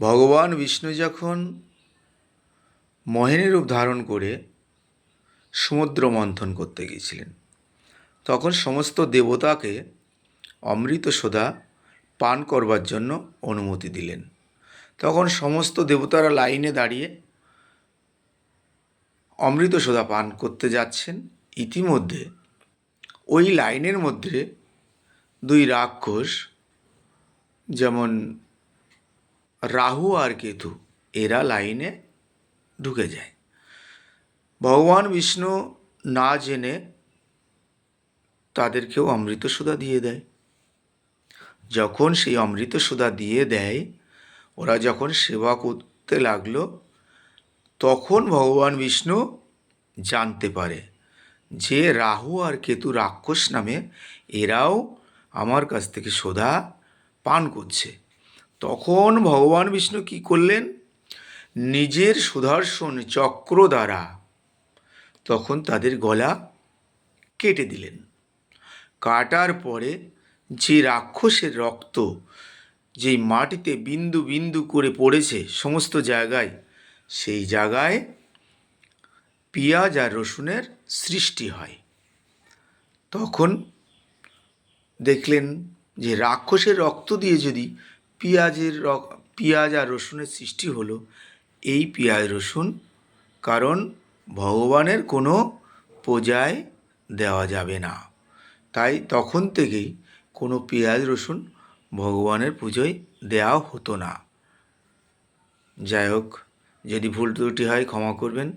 ভগবান বিষ্ণু যখন মোহিনী রূপ ধারণ করে সমুদ্র মন্থন করতে গিয়েছিলেন, তখন সমস্ত দেবতাকে অমৃত সোধা পান করবার জন্য অনুমতি দিলেন। তখন সমস্ত দেবতারা লাইনে দাঁড়িয়ে অমৃত সোধা পান করতে যাচ্ছেন। ইতিমধ্যে ওই লাইনের মধ্যে দুই রাক্ষস, যেমন রাহু আর কেতু, এরা লাইনে ঢুকে যায়। ভগবান বিষ্ণু না জেনে তাদেরকেও অমৃত সুধা দিয়ে দেয়। যখন সেই অমৃত সুধা দিয়ে দেয়, ওরা যখন সেবা করতে লাগলো, তখন ভগবান বিষ্ণু জানতে পারে যে রাহু আর কেতু রাক্ষস নামে এরাও আমার কাছ থেকে সোধা পান করছে। তখন ভগবান বিষ্ণু কি করলেন? নিজের সুদর্শন চক্র দ্বারা তখন তাদের গলা কেটে দিলেন। কাটার পরে যে রাক্ষসের রক্ত যেই মাটিতে বিন্দু বিন্দু করে পড়েছে সমস্ত জায়গায়, সেই জায়গায় পেঁয়াজ আর রসুনের সৃষ্টি হয়। তখন দেখলেন যে রাক্ষসের রক্ত দিয়ে যদি পেঁয়াজ আর রসুনের সৃষ্টি হলো, এই পেঁয়াজ রসুন কারণ ভগবানের কোনো পূজায় দেওয়া যাবে না, তাই তখন থেকেই কোনো পেঁয়াজ রসুন ভগবানের পুজোয় দেওয়া হতো না। যাই হোক, যদি ভুল ত্রুটি হয় ক্ষমা করবেন।